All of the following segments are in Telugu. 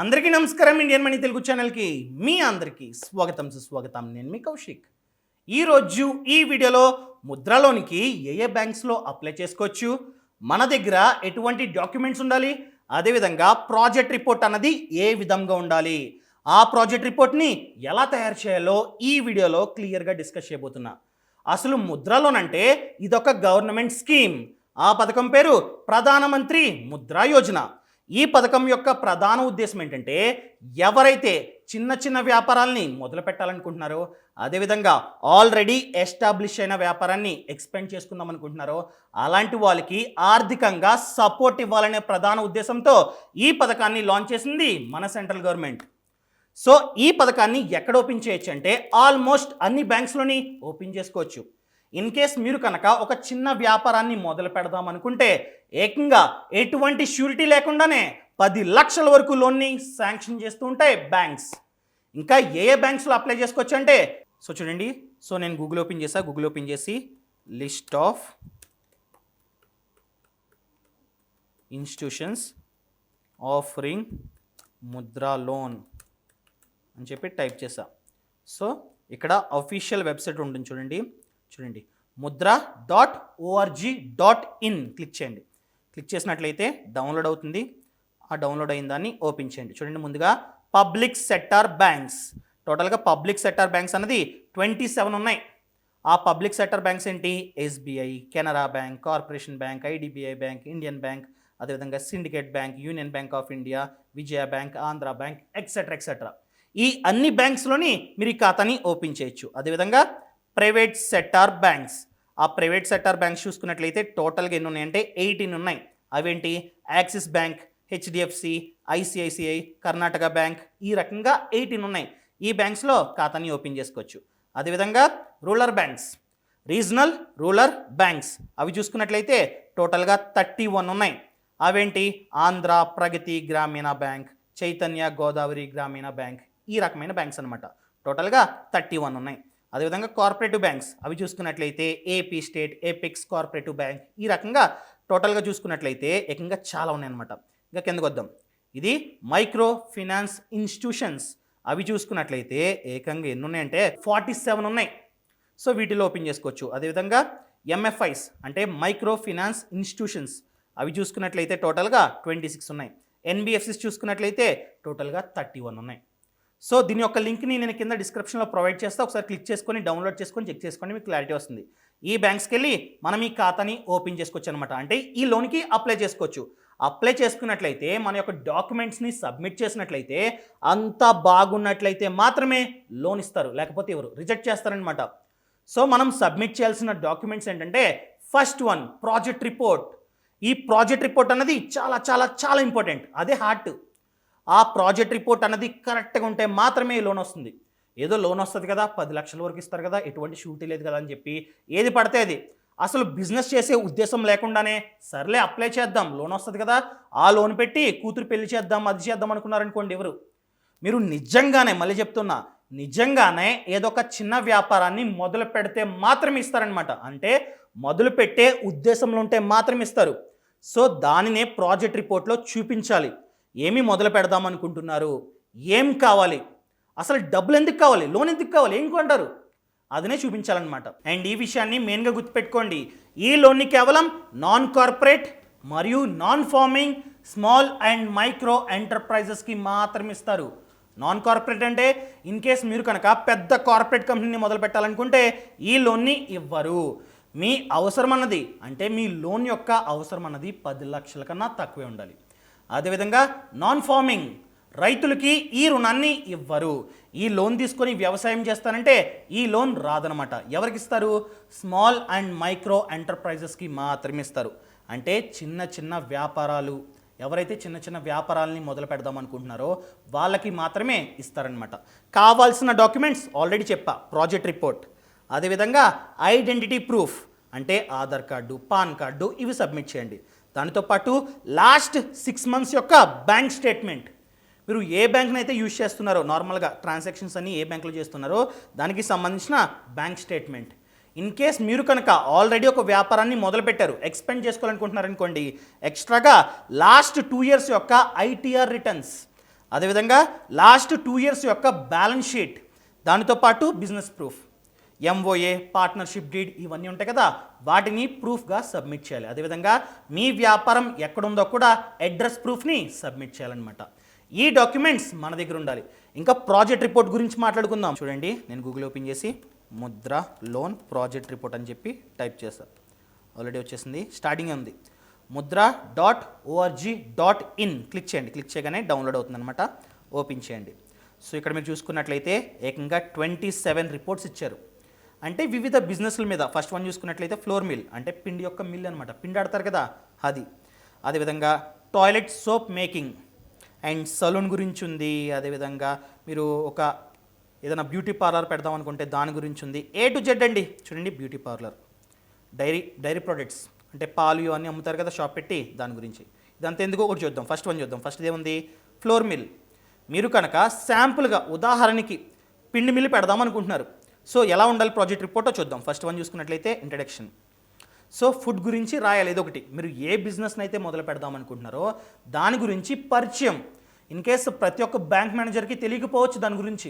అందరికీ నమస్కారం. ఇండియన్ మనీ తెలుగు ఛానల్కి మీ అందరికీ స్వాగతం సుస్వాగతం. నేను మీ కౌశిక్. ఈరోజు ఈ వీడియోలో ముద్రలోనికి ఏ బ్యాంక్స్లో అప్లై చేసుకోవచ్చు, మన దగ్గర ఎటువంటి డాక్యుమెంట్స్ ఉండాలి, అదేవిధంగా ప్రాజెక్ట్ రిపోర్ట్ అన్నది ఏ విధంగా ఉండాలి, ఆ ప్రాజెక్ట్ రిపోర్ట్ని ఎలా తయారు చేయాలో ఈ వీడియోలో క్లియర్గా డిస్కస్ చేయబోతున్నా. అసలు ముద్రలోనంటే ఇదొక గవర్నమెంట్ స్కీమ్. ఆ పథకం పేరు ప్రధానమంత్రి ముద్రా యోజన. ఈ పథకం యొక్క ప్రధాన ఉద్దేశం ఏంటంటే ఎవరైతే చిన్న చిన్న వ్యాపారాలని మొదలు పెట్టాలనుకుంటున్నారో, అదేవిధంగా ఆల్రెడీ ఎస్టాబ్లిష్ అయిన వ్యాపారాన్ని ఎక్స్పెండ్ చేసుకుందాం అనుకుంటున్నారో అలాంటి వాళ్ళకి ఆర్థికంగా సపోర్ట్ ఇవ్వాలనే ప్రధాన ఉద్దేశంతో ఈ పథకాన్ని లాంచ్ చేసింది మన సెంట్రల్ గవర్నమెంట్. సో ఈ పథకాన్ని ఎక్కడ ఓపెన్ చేయొచ్చు అంటే ఆల్మోస్ట్ అన్ని బ్యాంక్స్లోని ఓపెన్ చేసుకోవచ్చు. ఇన్ కేస్ మీరు కనుక ఒక చిన్న వ్యాపారాన్ని మొదలు పెడదాం అనుకుంటే ఏకంగా ఎటువంటి ష్యూరిటీ లేకుండానే 10 లక్షల వరకు లోన్ని శాంక్షన్ చేస్తూ ఉంటాయి బ్యాంక్స్. ఇంకా ఏ బ్యాంక్స్లో అప్లై చేసుకోవచ్చు అంటే చూడండి. నేను గూగుల్ ఓపెన్ చేసా. గూగుల్ ఓపెన్ చేసి list of institutions offering Mudra loan అని చెప్పి టైప్ చేసా. ఇక్కడ అఫీషియల్ వెబ్సైట్ ఉంటుంది చూడండి mudra.org.in క్లిక్ చేయండి. క్లిక్ చేసినట్లయితే డౌన్లోడ్ అవుతుంది. ఆ డౌన్లోడ్ అయిన దాన్ని ఓపెన్ చేయండి. చూడండి, ముందుగా పబ్లిక్ సెక్టార్ బ్యాంక్స్, టోటల్గా పబ్లిక్ సెక్టార్ బ్యాంక్స్ అనేది 27 ఉన్నాయి. ఆ పబ్లిక్ సెక్టార్ బ్యాంక్స్ ఏంటి? SBI, Canara bank, corporation bank, IDBI bank, Indian bank, అదేవిధంగా syndicate bank, union bank of India, Vijaya bank, Andhra bank, etcetera. ఈ అన్ని బ్యాంక్స్లోని మీరు ఈ ఖాతాని ఓపెన్ చేయొచ్చు. అదేవిధంగా ప్రైవేట్ సెక్టార్ బ్యాంక్స్, ఆ ప్రైవేట్ సెక్టార్ బ్యాంక్స్ చూసుకున్నట్లయితే టోటల్గా ఎన్ని ఉన్నాయంటే 18 ఉన్నాయి. అవేంటి? Axis bank, HDFC, ICICI, Karnataka bank, ఈ రకంగా 18 ఉన్నాయి. ఈ బ్యాంక్స్లో ఖాతాని ఓపెన్ చేసుకోవచ్చు. అదేవిధంగా rural banks, regional rural banks, అవి చూసుకున్నట్లయితే టోటల్గా 31 ఉన్నాయి. అవేంటి? ఆంధ్ర ప్రగతి గ్రామీణ బ్యాంక్, చైతన్య గోదావరి గ్రామీణ బ్యాంక్, ఈ రకమైన బ్యాంక్స్ అనమాట. టోటల్గా 31 ఉన్నాయి. అదేవిధంగా కార్పొరేటివ్ బ్యాంక్స్, అవి చూసుకున్నట్లయితే AP state apex cooperative bank, ఈ రకంగా టోటల్గా చూసుకున్నట్లయితే ఏకంగా చాలా ఉన్నాయన్నమాట. ఇంకా కిందకు వద్దాం. ఇది మైక్రో ఫినాన్స్ ఇన్స్టిట్యూషన్స్, అవి చూసుకున్నట్లయితే ఏకంగా ఎన్ని ఉన్నాయంటే 47 ఉన్నాయి. వీటిలో ఓపెన్ చేసుకోవచ్చు. అదేవిధంగా ఎంఎఫ్ఐస్ అంటే మైక్రో ఫినాన్స్ ఇన్స్టిట్యూషన్స్, అవి చూసుకున్నట్లయితే టోటల్గా 26 ఉన్నాయి. ఎన్బిఎఫ్సిస్ చూసుకున్నట్లయితే టోటల్గా 31 ఉన్నాయి. దీని యొక్క లింక్ని నేను కింద డిస్క్రిప్షన్లో ప్రొవైడ్ చేస్తా. ఒకసారి క్లిక్ చేసుకొని డౌన్లోడ్ చేసుకొని చెక్ చేసుకోండి, మీకు క్లారిటీ వస్తుంది. ఈ బ్యాంక్స్కి వెళ్ళి మనం ఈ ఖాతాని ఓపెన్ చేసుకోవచ్చు అనమాట. అంటే ఈ లోన్కి అప్లై చేసుకోవచ్చు. అప్లై చేసుకున్నట్లయితే మన యొక్క డాక్యుమెంట్స్ని సబ్మిట్ చేసినట్లయితే అంతా బాగున్నట్లయితే మాత్రమే లోన్ ఇస్తారు, లేకపోతే ఎవరు రిజెక్ట్ చేస్తారనమాట. మనం సబ్మిట్ చేయాల్సిన డాక్యుమెంట్స్ ఏంటంటే ఫస్ట్ వన్ ప్రాజెక్ట్ రిపోర్ట్. ఈ ప్రాజెక్ట్ రిపోర్ట్ అన్నది చాలా చాలా చాలా ఇంపార్టెంట్, అదే హార్ట్. ఆ ప్రాజెక్ట్ రిపోర్ట్ అన్నది కరెక్ట్గా ఉంటే మాత్రమే లోన్ వస్తుంది. ఏదో లోన్ వస్తుంది కదా, 10 లక్షల వరకు ఇస్తారు కదా, ఎటువంటి షూరిటీ లేదు కదా అని చెప్పి ఏది పడితే అది, అసలు బిజినెస్ చేసే ఉద్దేశం లేకుండానే సర్లే అప్లై చేద్దాం లోన్ వస్తుంది కదా, ఆ లోన్ పెట్టి కూతురు పెళ్లి చేద్దాం అది చేద్దాం అనుకున్నారనుకోండి, ఎవరు మీరు నిజంగానే, మళ్ళీ చెప్తున్నా, నిజంగానే ఏదో ఒక చిన్న వ్యాపారాన్ని మొదలు పెడితే మాత్రమే ఇస్తారనమాట. అంటే మొదలు పెట్టే ఉద్దేశంలో ఉంటే మాత్రమే ఇస్తారు. దానినే ప్రాజెక్ట్ రిపోర్ట్లో చూపించాలి. ఏమి మొదలు పెడదాం అనుకుంటున్నారు, ఏం కావాలి, అసలు డబ్బులు ఎందుకు కావాలి, లోన్ ఎందుకు కావాలి, ఏం కొంటారు, అదనే చూపించాలన్నమాట. అండ్ ఈ విషయాన్ని మెయిన్గా గుర్తుపెట్టుకోండి. ఈ లోన్ని కేవలం నాన్ కార్పొరేట్ మరియు non farming small and micro ఎంటర్ప్రైజెస్కి మాత్రమే ఇస్తారు. నాన్ కార్పొరేట్ అంటే ఇన్ కేస్ మీరు కనుక పెద్ద కార్పొరేట్ కంపెనీని మొదలు పెట్టాలనుకుంటే ఈ లోన్ని ఇవ్వరు. మీ అవసరం అన్నది అంటే మీ లోన్ యొక్క అవసరం అన్నది 10 లక్షల కన్నా తక్కువే ఉండాలి. అదేవిధంగా నాన్ ఫార్మింగ్ రైతులకి ఈ రుణాన్ని ఇవ్వరు. ఈ లోన్ తీసుకొని వ్యవసాయం చేస్తానంటే ఈ లోన్ రాదనమాట. ఎవరికి ఇస్తారు? స్మాల్ అండ్ మైక్రో ఎంటర్ప్రైజెస్కి మాత్రమే ఇస్తారు. అంటే చిన్న చిన్న వ్యాపారాలు, ఎవరైతే చిన్న చిన్న వ్యాపారాలని మొదలు పెడదాం అనుకుంటున్నారో వాళ్ళకి మాత్రమే ఇస్తారనమాట. కావాల్సిన డాక్యుమెంట్స్ ఆల్రెడీ చెప్పా, ప్రాజెక్ట్ రిపోర్ట్, అదేవిధంగా ఐడెంటిటీ ప్రూఫ్ అంటే ఆధార్ కార్డు, పాన్ కార్డు, ఇవి సబ్మిట్ చేయండి. దానితో పాటు లాస్ట్ 6 months యొక్క బ్యాంక్ స్టేట్మెంట్, మీరు ఏ బ్యాంక్ని అయితే యూజ్ చేస్తున్నారో, నార్మల్గా ట్రాన్సాక్షన్స్ అన్ని ఏ బ్యాంకులో చేస్తున్నారో దానికి సంబంధించిన బ్యాంక్ స్టేట్మెంట్. ఇన్ కేస్ మీరు కనుక ఆల్రెడీ ఒక వ్యాపారాన్ని మొదలుపెట్టారు, ఎక్స్పెండ్ చేసుకోవాలనుకుంటున్నారనుకోండి, ఎక్స్ట్రాగా లాస్ట్ 2 years యొక్క ఐటీఆర్ రిటర్న్స్, అదేవిధంగా లాస్ట్ 2 ఇయర్స్ యొక్క బ్యాలెన్స్ షీట్, దానితో పాటు business proof, MOA, partnership deed ఇవన్నీ ఉంటాయి కదా, వాటిని ప్రూఫ్గా సబ్మిట్ చేయాలి. అదేవిధంగా మీ వ్యాపారం ఎక్కడుందో కూడా అడ్రస్ ప్రూఫ్ని సబ్మిట్ చేయాలన్నమాట. ఈ డాక్యుమెంట్స్ మన దగ్గర ఉండాలి. ఇంకా ప్రాజెక్ట్ రిపోర్ట్ గురించి మాట్లాడుకుందాం. చూడండి, నేను గూగుల్ ఓపెన్ చేసి ముద్ర లోన్ ప్రాజెక్ట్ రిపోర్ట్ అని చెప్పి టైప్ చేస్తాను. ఆల్రెడీ వచ్చేసింది, స్టార్టింగ్ ఉంది. mudraorg.in క్లిక్ చేయండి. క్లిక్ చేయగానే డౌన్లోడ్ అవుతుందన్నమాట. ఓపెన్ చేయండి. సో ఇక్కడ మీరు చూసుకున్నట్లయితే ఏకంగా 27 రిపోర్ట్స్ ఇచ్చారు. అంటే వివిధ బిజినెస్ల మీద. ఫస్ట్ వన్ చూసుకున్నట్లయితే ఫ్లోర్ మిల్, అంటే పిండి యొక్క మిల్ అనమాట, పిండి ఆడతారు కదా అది. అదేవిధంగా toilet soap making and saloon గురించి ఉంది. అదేవిధంగా మీరు ఒక ఏదైనా బ్యూటీ పార్లర్ పెడదాం అనుకుంటే దాని గురించి ఉంది. A to Z అండి. చూడండి, బ్యూటీ పార్లర్, డైరీ ప్రొడక్ట్స్ అంటే పాలు ఇవన్నీ అమ్ముతారు కదా షాప్ పెట్టి, దాని గురించి. ఇదంతా ఎందుకో ఒకటి చూద్దాం. ఫస్ట్ వన్ చూద్దాం. ఫస్ట్ ఏముంది, ఫ్లోర్ మిల్. మీరు కనుక శాంపుల్గా ఉదాహరణకి పిండి మిల్లు పెడదాం అనుకుంటున్నారు. సో ఎలా ఉండాలి ప్రాజెక్ట్ రిపోర్టో చూద్దాం. ఫస్ట్ వన్ చూసుకున్నట్లయితే ఇంట్రడక్షన్. సో ఫుడ్ గురించి రాయాలి ఏదో ఒకటి. మీరు ఏ బిజినెస్ని అయితే మొదలు పెడదాం అనుకుంటున్నారో దాని గురించి పరిచయం. ఇన్ కేసు ప్రతి ఒక్క బ్యాంక్ మేనేజర్కి తెలియకపోవచ్చు దాని గురించి.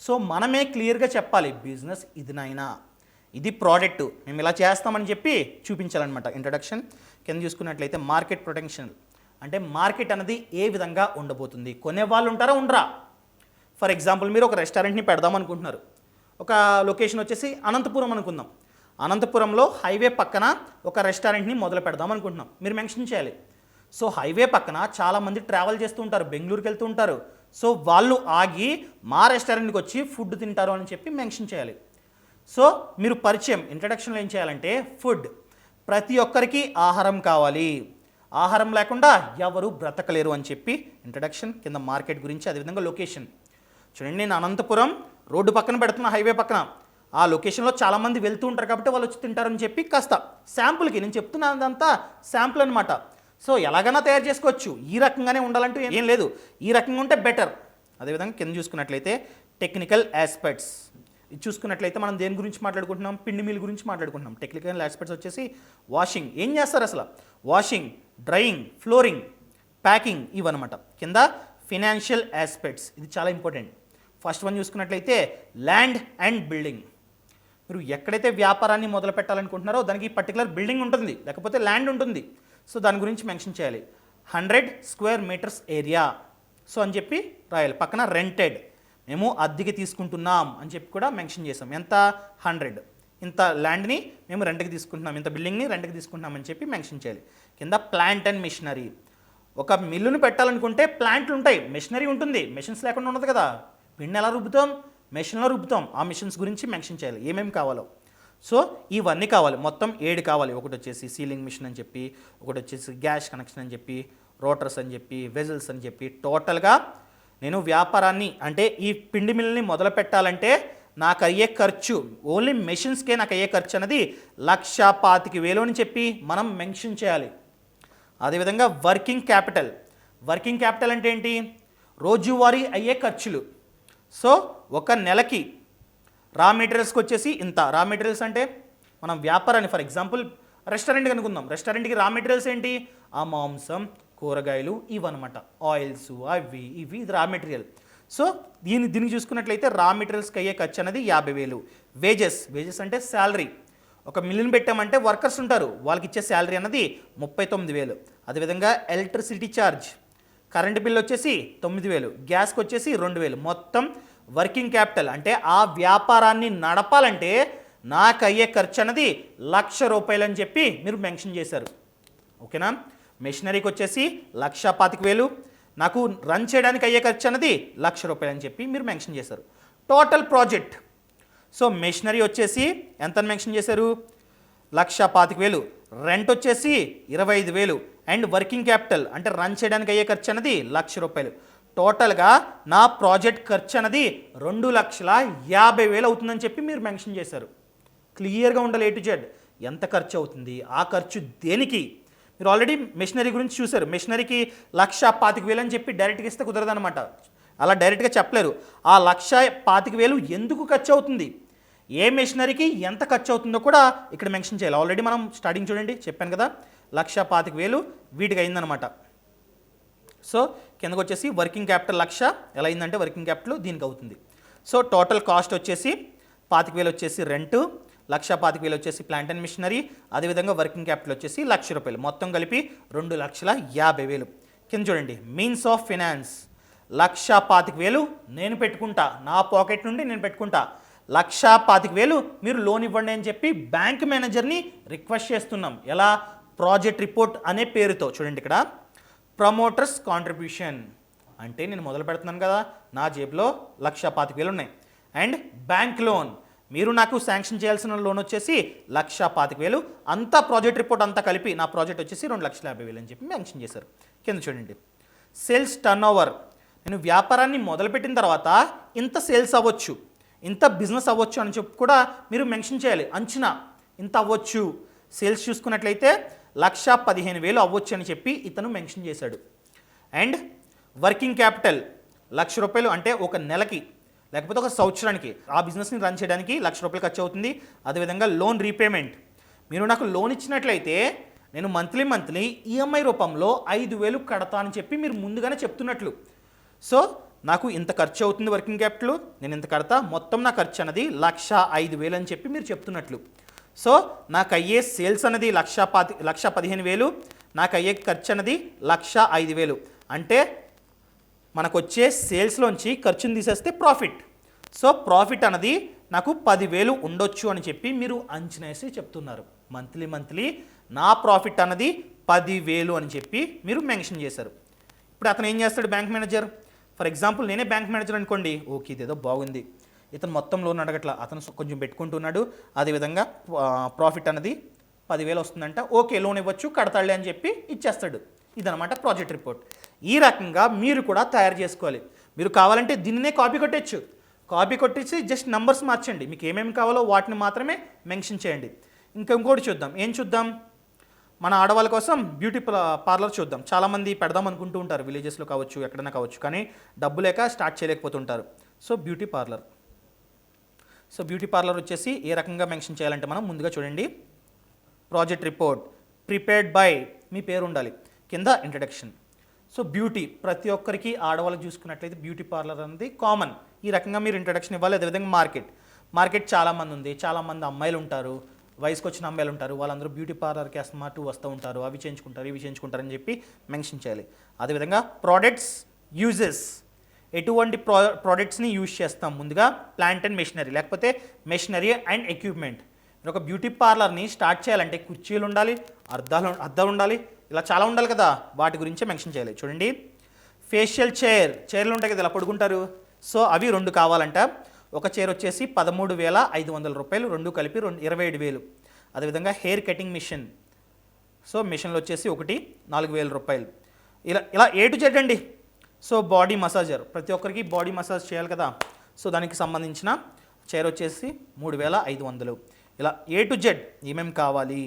సో మనమే క్లియర్గా చెప్పాలి, బిజినెస్ ఇదినైనా, ఇది ప్రోడక్ట్, మేము ఇలా చేస్తామని చెప్పి చూపించాలన్నమాట. ఇంట్రడక్షన్. కింద చూసుకున్నట్లయితే మార్కెట్ ప్రొటెన్షియల్, అంటే మార్కెట్ అనేది ఏ విధంగా ఉండబోతుంది, కొనే వాళ్ళు ఉంటారా ఉండరా. ఫర్ ఎగ్జాంపుల్ మీరు ఒక రెస్టారెంట్ని పెడదాం అనుకుంటున్నారు. ఒక లొకేషన్ వచ్చేసి అనంతపురం అనుకుందాం. అనంతపురంలో హైవే పక్కన ఒక రెస్టారెంట్ని మొదలు పెడదాం అనుకుంటున్నాం. మీరు మెన్షన్ చేయాలి. సో హైవే పక్కన చాలామంది ట్రావెల్ చేస్తూ ఉంటారు, బెంగళూరుకి వెళ్తూ ఉంటారు. సో వాళ్ళు ఆగి మా రెస్టారెంట్కి వచ్చి ఫుడ్ తింటారు అని చెప్పి మెన్షన్ చేయాలి. సో మీరు పరిచయం ఇంట్రడక్షన్లో ఏం చేయాలంటే, ఫుడ్, ప్రతి ఒక్కరికి ఆహారం కావాలి, ఆహారం లేకుండా ఎవరు బ్రతకలేరు అని చెప్పి ఇంట్రడక్షన్. కింద మార్కెట్ గురించి, అదేవిధంగా లొకేషన్. చూడండి, నేను అనంతపురం రోడ్డు పక్కన పెడుతున్నా, హైవే పక్కన. ఆ లొకేషన్లో చాలామంది వెళ్తూ ఉంటారు కాబట్టి వాళ్ళు వచ్చి తింటారని చెప్పి కాస్త శాంపుల్కి నేను చెప్తున్నాను, అదంతా శాంపుల్ అనమాట. సో ఎలాగైనా తయారు చేసుకోవచ్చు, ఈ రకంగానే ఉండాలంటూ ఏం లేదు, ఈ రకంగా ఉంటే బెటర్. అదేవిధంగా కింద చూసుకున్నట్లయితే టెక్నికల్ ఆస్పెక్ట్స్. ఇది చూసుకున్నట్లయితే మనం దేని గురించి మాట్లాడుకుంటున్నాం, పిండి మిల్ గురించి మాట్లాడుకుంటున్నాం. టెక్నికల్ ఆస్పెక్ట్స్ వచ్చేసి వాషింగ్, ఏం చేస్తారు అసలు, వాషింగ్, డ్రైయింగ్, ఫ్లోరింగ్, ప్యాకింగ్ ఇవన్నమాట. కింద ఫినాన్షియల్ ఆస్పెక్ట్స్, ఇది చాలా ఇంపార్టెంట్. ఫస్ట్ వన్ చూసుకున్నట్లయితే ల్యాండ్ అండ్ బిల్డింగ్. మీరు ఎక్కడైతే వ్యాపారాన్ని మొదలు పెట్టాలనుకుంటున్నారో దానికి పర్టికులర్ బిల్డింగ్ ఉంటుంది, లేకపోతే ల్యాండ్ ఉంటుంది. సో దాని గురించి మెన్షన్ చేయాలి. 100 స్క్వేర్ మీటర్స్ ఏరియా సో అని చెప్పి రాయాలి. పక్కన రెంటెడ్, మేము అద్దెకి తీసుకుంటున్నాం అని చెప్పి కూడా మెన్షన్ చేసాం. ఎంత, 100. ఇంత ల్యాండ్ని మేము రెంట్కి తీసుకుంటున్నాం, ఇంత బిల్డింగ్ని రెంట్కి తీసుకుంటున్నాం అని చెప్పి మెన్షన్ చేయాలి. కింద ప్లాంట్ అండ్ మిషనరీ. ఒక మిల్లును పెట్టాలనుకుంటే ప్లాంట్లు ఉంటాయి, మెషినరీ ఉంటుంది, మెషిన్స్ లేకుండా ఉండదు కదా. పిండి ఎలా రుబ్బుతాం, మెషిన్లో రుబ్బుతాం. ఆ మిషన్స్ గురించి మెన్షన్ చేయాలి, ఏమేమి కావాలో. సో ఇవన్నీ కావాలి, మొత్తం 7 కావాలి. ఒకటి వచ్చేసి సీలింగ్ మిషన్ అని చెప్పి, ఒకటి వచ్చేసి గ్యాస్ కనెక్షన్ అని చెప్పి, రోటర్స్ అని చెప్పి, వెజల్స్ అని చెప్పి. టోటల్గా నేను వ్యాపారాన్ని అంటే ఈ పిండి మిల్ని మొదలు పెట్టాలంటే నాకు అయ్యే ఖర్చు, ఓన్లీ మెషిన్స్కే నాకు అయ్యే ఖర్చు అనేది 1,25,000 అని చెప్పి మనం మెన్షన్ చేయాలి. అదేవిధంగా వర్కింగ్ క్యాపిటల్. వర్కింగ్ క్యాపిటల్ అంటే ఏంటి, రోజువారీ అయ్యే ఖర్చులు. సో ఒక నెలకి రా మెటీరియల్స్కి వచ్చేసి ఇంత. రా మెటీరియల్స్ అంటే మనం వ్యాపారాన్ని, ఫర్ ఎగ్జాంపుల్ రెస్టారెంట్ కనుక్కుందాం. రెస్టారెంట్కి రా మెటీరియల్స్ ఏంటి, ఆ మాంసం, కూరగాయలు ఇవన్నమాట, ఆయిల్స్ అవి ఇవి, ఇది రా మెటీరియల్. సో దీనికి చూసుకున్నట్లయితే రా మెటీరియల్స్కి అయ్యే ఖర్చు అనేది 50,000. వేజెస్ అంటే శాలరీ. ఒక మిల్లుని పెట్టామంటే వర్కర్స్ ఉంటారు, వాళ్ళకి ఇచ్చే శాలరీ అన్నది 39,000. అదేవిధంగా ఎలక్ట్రిసిటీ ఛార్జ్, కరెంట్ బిల్ వచ్చేసి 9,000, గ్యాస్కి వచ్చేసి 2,000. మొత్తం వర్కింగ్ క్యాపిటల్ అంటే ఆ వ్యాపారాన్ని నడపాలంటే నాకు అయ్యే ఖర్చు అన్నది 1,00,000 రూపాయలు అని చెప్పి మీరు మెన్షన్ చేశారు. ఓకేనా. మెషినరీకి వచ్చేసి 1,25,000, నాకు రన్ చేయడానికి అయ్యే ఖర్చు అన్నది 1,00,000 రూపాయలు అని చెప్పి మీరు మెన్షన్ చేశారు. Total project. సో మెషినరీ వచ్చేసి ఎంత మెన్షన్ చేశారు, 1,25,000, రెంట్ వచ్చేసి 25,000, అండ్ వర్కింగ్ క్యాపిటల్ అంటే రన్ చేయడానికి అయ్యే ఖర్చు అన్నది 1,00,000 రూపాయలు. టోటల్గా నా ప్రాజెక్ట్ ఖర్చు అన్నది 2,50,000 అవుతుందని చెప్పి మీరు మెన్షన్ చేశారు. క్లియర్గా ఉండాలి A to Z ఎంత ఖర్చు అవుతుంది, ఆ ఖర్చు దేనికి. మీరు ఆల్రెడీ మెషినరీ గురించి చూశారు. మెషినరీకి 1,25,000 అని చెప్పి డైరెక్ట్గా ఇస్తే కుదరదనమాట, అలా డైరెక్ట్గా చెప్పలేరు. ఆ 1,25,000 ఎందుకు ఖర్చు అవుతుంది, ఏ మెషినరీకి ఎంత ఖర్చు అవుతుందో కూడా ఇక్కడ మెన్షన్ చేయాలి. ఆల్రెడీ మనం స్టార్టింగ్ చూడండి చెప్పాను కదా, 1,25,000 వీటికి అయిందనమాట. సో కిందకు వచ్చేసి వర్కింగ్ క్యాపిటల్ 1,00,000 ఎలా అయిందంటే వర్కింగ్ క్యాపిటల్ దీనికి అవుతుంది. సో టోటల్ కాస్ట్ వచ్చేసి 25,000 వచ్చేసి రెంటు, 1,25,000 వచ్చేసి ప్లాంట్ అండ్ మిషనరీ, అదేవిధంగా వర్కింగ్ క్యాపిటల్ వచ్చేసి ₹1,00,000, మొత్తం కలిపి 2,50,000. కింద చూడండి మీన్స్ ఆఫ్ ఫినాన్స్ 1,25,000 నేను పెట్టుకుంటా, నా పాకెట్ నుండి నేను పెట్టుకుంటా. 1,25,000 మీరు లోన్ ఇవ్వండి అని చెప్పి బ్యాంక్ మేనేజర్ని రిక్వెస్ట్ చేస్తున్నాం. ఎలా? ప్రాజెక్ట్ రిపోర్ట్ అనే పేరుతో. చూడండి ఇక్కడ ప్రమోటర్స్ కాంట్రిబ్యూషన్ అంటే నేను మొదలు పెడుతున్నాను కదా, నా జేబులో 1,25,000 ఉన్నాయి. అండ్ బ్యాంక్ లోన్, మీరు నాకు శాంక్షన్ చేయాల్సిన లోన్ వచ్చేసి 1,25,000, అంతా ప్రాజెక్ట్ రిపోర్ట్ అంతా కలిపి నా ప్రాజెక్ట్ వచ్చేసి 2,50,000 అని చెప్పి మెన్షన్ చేశారు. కింద చూడండి సేల్స్ టర్న్ ఓవర్, నేను వ్యాపారాన్ని మొదలుపెట్టిన తర్వాత ఇంత సేల్స్ అవ్వచ్చు, ఇంత బిజినెస్ అవ్వచ్చు అని చెప్పి కూడా మీరు మెన్షన్ చేయాలి. అంచనా ఇంత అవ్వచ్చు, సేల్స్ చూసుకున్నట్లయితే 1,15,000 అవ్వచ్చు అని చెప్పి ఇతను మెన్షన్ చేశాడు. అండ్ వర్కింగ్ క్యాపిటల్ ₹1,00,000 అంటే ఒక నెలకి లేకపోతే ఒక సంవత్సరానికి ఆ బిజినెస్ని రన్ చేయడానికి ₹1,00,000 ఖర్చు అవుతుంది. అదేవిధంగా లోన్ రీపేమెంట్, మీరు నాకు లోన్ ఇచ్చినట్లయితే నేను మంత్లీ ఈఎంఐ రూపంలో 5,000 కడతా అని చెప్పి మీరు ముందుగానే చెప్తున్నట్లు. సో నాకు ఇంత ఖర్చు అవుతుంది వర్కింగ్ క్యాపిటల్, నేను ఇంత కడతా, మొత్తం నా ఖర్చు అనేది 1,05,000 అని చెప్పి మీరు చెప్తున్నట్లు. సో నాకు అయ్యే సేల్స్ అనేది 1,15,000, నాకు అయ్యే ఖర్చు అనేది 1,05,000. అంటే మనకు వచ్చే సేల్స్లోంచి ఖర్చుని తీసేస్తే ప్రాఫిట్. సో ప్రాఫిట్ అనేది నాకు 10,000 ఉండొచ్చు అని చెప్పి మీరు అంచనా వేసి చెప్తున్నారు. మంత్లీ నా ప్రాఫిట్ అన్నది 10,000 అని చెప్పి మీరు మెన్షన్ చేశారు. ఇప్పుడు అతను ఏం చేస్తాడు బ్యాంక్ మేనేజర్? ఫర్ ఎగ్జాంపుల్ నేనే బ్యాంక్ మేనేజర్ అనుకోండి, ఓకే ఇదేదో బాగుంది, ఇతను మొత్తం లోన్ అడగట్లా, అతను కొంచెం పెట్టుకుంటున్నాడు, అదేవిధంగా ప్రాఫిట్ అన్నది 10,000 వస్తుందంట, ఓకే లోన్ ఇవ్వచ్చు కడతాడులే అని చెప్పి ఇచ్చేస్తాడు. ఇదనమాట ప్రాజెక్ట్ రిపోర్ట్. ఈ రకంగా మీరు కూడా తయారు చేసుకోవాలి. మీరు కావాలంటే దీన్నే కాపీ కొట్టేసి జస్ట్ నంబర్స్ మార్చండి, మీకు ఏమేమి కావాలో వాటిని మాత్రమే మెన్షన్ చేయండి. ఇంకోటి చూద్దాం. ఏం చూద్దాం? మన ఆడవాళ్ళ కోసం బ్యూటీ పార్లర్ చూద్దాం. చాలామంది పెడదాం అనుకుంటూ ఉంటారు, విలేజెస్లో కావచ్చు ఎక్కడైనా కావచ్చు, కానీ డబ్బు లేక స్టార్ట్ చేయలేకపోతుంటారు. సో బ్యూటీ పార్లర్ వచ్చేసి ఏ రకంగా మెన్షన్ చేయాలంటే మనం ముందుగా చూడండి, ప్రాజెక్ట్ రిపోర్ట్ ప్రిపేర్డ్ బై, మీ పేరు ఉండాలి, కింద ఇంట్రడక్షన్. సో బ్యూటీ ప్రతి ఒక్కరికి ఆడవాళ్ళకి చూసుకున్నట్లయితే బ్యూటీ పార్లర్ అనేది కామన్. ఈ రకంగా మీరు ఇంట్రడక్షన్ ఇవ్వాలి. అదేవిధంగా మార్కెట్ చాలామంది ఉంది, చాలామంది అమ్మాయిలు ఉంటారు, వయసుకు వచ్చిన అమ్మాయిలు ఉంటారు, వాళ్ళందరూ బ్యూటీ పార్లర్కి వస్తూ ఉంటారు, అవి చేయించుకుంటారు ఇవి చేయించుకుంటారు అని చెప్పి మెన్షన్ చేయాలి. అదేవిధంగా ప్రోడక్ట్స్ యూజెస్, ఎటువంటి ప్రోడక్ట్స్ని యూజ్ చేస్తాం? ముందుగా ప్లాంట్ అండ్ మెషినరీ, లేకపోతే మెషినరీ అండ్ ఎక్విప్మెంట్. మీరు ఒక బ్యూటీ పార్లర్ని స్టార్ట్ చేయాలంటే కుర్చీలు ఉండాలి, అద్దాలు ఉండాలి, ఇలా చాలా ఉండాలి కదా, వాటి గురించే మెన్షన్ చేయాలి. చూడండి ఫేషియల్ చైర్లు ఉంటాయి కదా ఇలా పడుకుంటారు, సో అవి 2 కావాలంట. ఒక చైర్ వచ్చేసి 13,500 రెండు కలిపి 27,000. అదేవిధంగా హెయిర్ కటింగ్ మిషన్, సో మిషన్లు వచ్చేసి ఒకటి 4,000. ఇలా A to Z అండి. సో బాడీ మసాజర్, ప్రతి ఒక్కరికి బాడీ మసాజ్ చేయాలి కదా, సో దానికి సంబంధించిన చైర్ వచ్చేసి 3,500. ఇలా A to Z ఏమేమి కావాలి.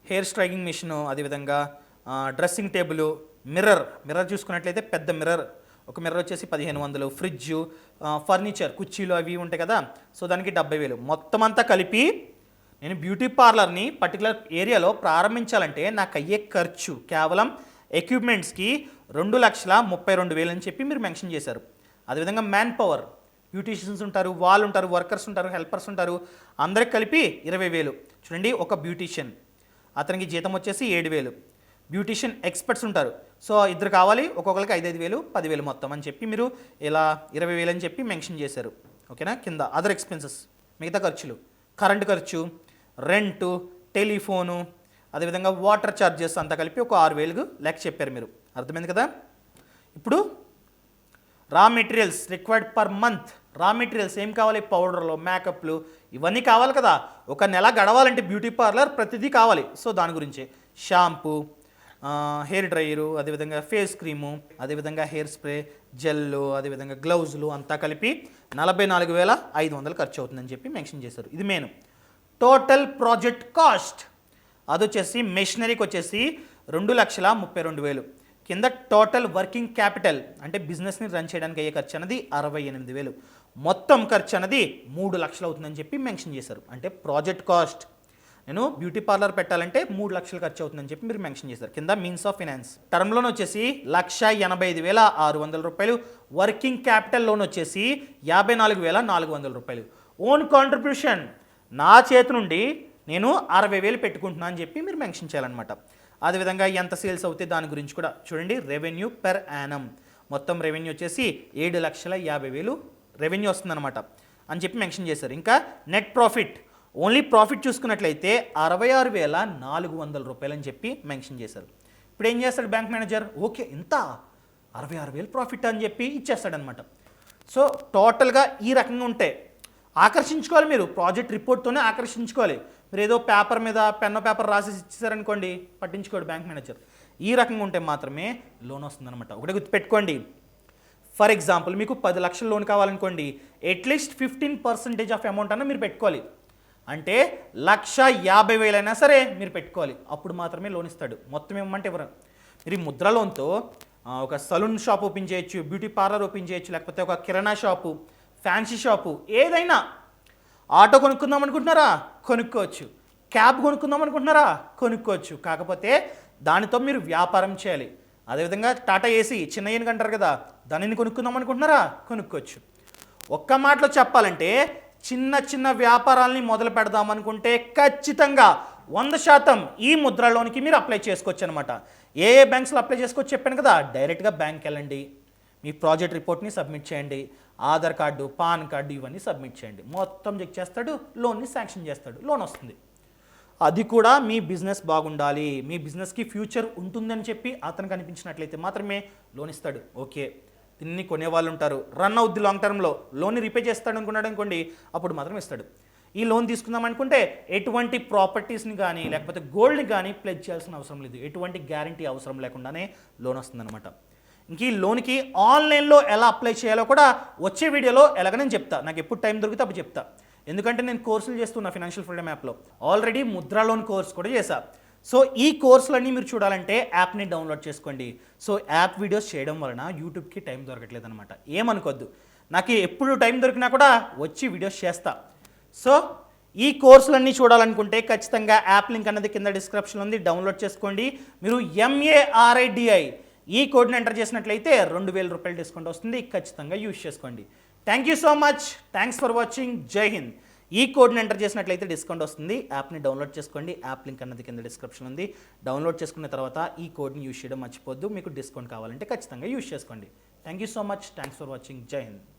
హెయిర్ స్ట్రైకింగ్ మిషను, అదేవిధంగా డ్రెస్సింగ్ టేబుల్, మిర్రర్ చూసుకున్నట్లయితే పెద్ద మిర్రర్, ఒక మిర్రర్ వచ్చేసి 1,500. ఫ్రిడ్జ్, ఫర్నిచర్, కుర్చీలు అవి ఉంటాయి కదా, సో దానికి 70,000. మొత్తం అంతా కలిపి నేను బ్యూటీ పార్లర్ని పర్టికులర్ ఏరియాలో ప్రారంభించాలంటే నాకు అయ్యే ఖర్చు కేవలం ఎక్విప్మెంట్స్కి 2,32,000 అని చెప్పి మీరు మెన్షన్ చేశారు. అదేవిధంగా మ్యాన్ పవర్, బ్యూటీషియన్స్ ఉంటారు, వాళ్ళు ఉంటారు, వర్కర్స్ ఉంటారు, హెల్పర్స్ ఉంటారు, అందరికి కలిపి 20,000. చూడండి ఒక బ్యూటీషియన్, అతనికి జీతం వచ్చేసి 7,000. బ్యూటీషియన్ ఎక్స్పర్ట్స్ ఉంటారు, సో ఇద్దరు కావాలి, ఒక్కొక్కరికి 5,000, 10,000 మొత్తం అని చెప్పి మీరు ఇలా 20,000 అని చెప్పి మెన్షన్ చేశారు. ఓకేనా? కింద అదర్ ఎక్స్పెన్సెస్, మిగతా ఖర్చులు, కరెంటు ఖర్చు, రెంటు, టెలిఫోను, అదేవిధంగా వాటర్ ఛార్జెస్ అంతా కలిపి ఒక 6,000 లెక్క చెప్పారు మీరు. అర్థమైంది కదా? ఇప్పుడు రా మెటీరియల్స్ రిక్వైర్డ్ పర్ మంత్. రా మెటీరియల్స్ ఏం కావాలి? పౌడర్లు, మేకప్లు, ఇవన్నీ కావాలి కదా. ఒక నెల గడవాలంటే బ్యూటీ పార్లర్ ప్రతిదీ కావాలి. సో దాని గురించి షాంపూ, హెయిర్ డ్రైయరు, అదేవిధంగా ఫేస్ క్రీము, అదేవిధంగా హెయిర్ స్ప్రే, జెల్లు, అదేవిధంగా గ్లౌజులు అంతా కలిపి 44,500 ఖర్చు అవుతుందని చెప్పి మెన్షన్ చేశారు. ఇది మెయిన్. టోటల్ ప్రాజెక్ట్ కాస్ట్ అది వచ్చేసి మెషినరీకి వచ్చేసి 2,32,000. కింద టోటల్ వర్కింగ్ క్యాపిటల్ అంటే బిజినెస్ని రన్ చేయడానికి అయ్యే ఖర్చు అనేది 68,000. మొత్తం ఖర్చు అనేది 3 లక్షలు అవుతుందని చెప్పి మెన్షన్ చేశారు. అంటే ప్రాజెక్ట్ కాస్ట్ నేను బ్యూటీ పార్లర్ పెట్టాలంటే 3 లక్షలు ఖర్చు అవుతుందని చెప్పి మీరు మెన్షన్ చేశారు కింద means of finance. Term loan వచ్చేసి 1,85,600 రూపాయలు, వర్కింగ్ క్యాపిటల్ లోన్ వచ్చేసి 54,400 రూపాయలు. ఓన్ కాంట్రిబ్యూషన్ నా చేతి నుండి నేను 60,000 పెట్టుకుంటున్నా అని చెప్పి మీరు మెన్షన్ చేయాలన్నమాట. అదేవిధంగా ఎంత సేల్స్ అవుతాయి దాని గురించి కూడా చూడండి. రెవెన్యూ పెర్ యానం మొత్తం రెవెన్యూ వచ్చేసి 7,50,000 రెవెన్యూ వస్తుందన్నమాట అని చెప్పి మెన్షన్ చేశారు. ఇంకా నెట్ ప్రాఫిట్ ఓన్లీ ప్రాఫిట్ చూసుకున్నట్లయితే 66,400 రూపాయలు అని చెప్పి మెన్షన్ చేశారు. ఇప్పుడు ఏం చేస్తాడు బ్యాంక్ మేనేజర్, ఓకే ఇంత 66,000 ప్రాఫిట్ అని చెప్పి ఇచ్చేస్తాడనమాట. సో టోటల్గా ఈ రకంగా ఉంటే ఆకర్షించుకోవాలి, మీరు ప్రాజెక్ట్ రిపోర్ట్తోనే ఆకర్షించుకోవాలి. మీరు ఏదో పేపర్ మీద పెన్ను పేపర్ రాసి ఇచ్చేసారనుకోండి పట్టించుకోడు బ్యాంక్ మేనేజర్. ఈ రకంగా ఉంటే మాత్రమే లోన్ వస్తుందన్నమాట. ఒకటే గుర్తుపెట్టుకోండి, ఫర్ ఎగ్జాంపుల్ మీకు 10 లక్షల లోన్ కావాలనుకోండి, అట్లీస్ట్ 15% ఆఫ్ అమౌంట్ అన్న మీరు పెట్టుకోవాలి. అంటే 1,50,000 అయినా సరే మీరు పెట్టుకోవాలి, అప్పుడు మాత్రమే లోన్ ఇస్తాడు. మొత్తం ఇవ్వమంటే ఎవరు. మీరు ఈ ముద్ర లోన్తో ఒక సలూన్ షాప్ ఓపెన్ చేయొచ్చు, బ్యూటీ పార్లర్ ఓపెన్ చేయొచ్చు, లేకపోతే ఒక కిరాణా షాపు, ఫ్యాన్సీ షాపు, ఏదైనా. ఆటో కొనుక్కుందాం అనుకుంటున్నారా, కొనుక్కోవచ్చు. క్యాబ్ కొనుక్కుందాం అనుకుంటున్నారా, కొనుక్కోవచ్చు. కాకపోతే దానితో మీరు వ్యాపారం చేయాలి. అదేవిధంగా టాటా ఏసీ చిన్న ఏనుగు అంటారు కదా, దానిని కొనుక్కుందాం అనుకుంటున్నారా, కొనుక్కోవచ్చు. ఒక్క మాటలో చెప్పాలంటే చిన్న చిన్న వ్యాపారాలని మొదలు పెడదాం అనుకుంటే ఖచ్చితంగా 100% ఈ ముద్ర లోన్కి మీరు అప్లై చేసుకోవచ్చు అనమాట. ఏ బ్యాంక్స్లో అప్లై చేసుకోవచ్చు చెప్పాను కదా. డైరెక్ట్గా బ్యాంక్ వెళ్ళండి, మీ ప్రాజెక్ట్ రిపోర్ట్ని సబ్మిట్ చేయండి, ఆధార్ కార్డు, పాన్ కార్డు ఇవన్నీ సబ్మిట్ చేయండి. మొత్తం చెక్ చేస్తాడు, లోన్ని శాంక్షన్ చేస్తాడు, లోన్ వస్తుంది. అది కూడా మీ బిజినెస్ బాగుండాలి, మీ బిజినెస్కి ఫ్యూచర్ ఉంటుందని చెప్పి అతనికి అనిపించినట్లయితే మాత్రమే లోన్ ఇస్తాడు. ఓకే దీన్ని కొనేవాళ్ళు ఉంటారు, రన్ అవుద్ది లాంగ్ టర్మ్లో, లోన్ని రీపే చేస్తాడు అనుకున్నాడు అనుకోండి, అప్పుడు మాత్రం ఇస్తాడు. ఈ లోన్ తీసుకుందాం అనుకుంటే ఎటువంటి ప్రాపర్టీస్ని కానీ లేకపోతే గోల్డ్ని కానీ ప్లెడ్జ్ చేయాల్సిన అవసరం లేదు, ఎటువంటి గ్యారంటీ అవసరం లేకుండానే లోన్ వస్తుందన్నమాట. ఇంక ఈ లోన్కి ఆన్లైన్లో ఎలా అప్లై చేయాలో కూడా వచ్చే వీడియోలో ఎలాగ నేను చెప్తా. నాకు ఎప్పుడు టైం దొరికితే అప్పుడు చెప్తా. ఎందుకంటే నేను కోర్సులు చేస్తున్నా ఫైనాన్షియల్ ఫ్రీడమ్ యాప్లో, ఆల్రెడీ ముద్రా లోన్ కోర్స్ కూడా చేశా. సో ఈ కోర్సులన్నీ మీరు చూడాలంటే యాప్ని డౌన్లోడ్ చేసుకోండి. సో యాప్ వీడియోస్ చేయడం వలన యూట్యూబ్కి టైం దొరకట్లేదు అనమాట. ఏమనుకోద్దు, నాకు ఎప్పుడు టైం దొరికినా కూడా వచ్చి వీడియోస్ చేస్తా. సో ఈ కోర్సులన్నీ చూడాలనుకుంటే ఖచ్చితంగా యాప్ లింక్ అన్నది కింద డిస్క్రిప్షన్లో ఉంది, డౌన్లోడ్ చేసుకోండి. మీరు MARIDI ఈ కోడ్ని ఎంటర్ చేసినట్లయితే 2,000 రూపాయలు డిస్కౌంట్ వస్తుంది, ఖచ్చితంగా యూజ్ చేసుకోండి. Thank you so much, thanks for watching, జై హింద్. ఈ కోడ్ని ఎంటర్ చేసినట్లయితే డిస్కౌంట్ వస్తుంది. యాప్ని డౌన్లోడ్ చేసుకోండి, యాప్ లింక్ అన్నది కింద డిస్క్రిప్షన్ ఉంది. డౌన్లోడ్ చేసుకున్న తర్వాత ఈ కోడ్ని యూజ్ చేయడం మర్చిపోద్దు. మీకు డిస్కౌంట్ కావాలంటే ఖచ్చితంగా యూజ్ చేసుకోండి. Thank you so much, thanks for watching, జై హింద్.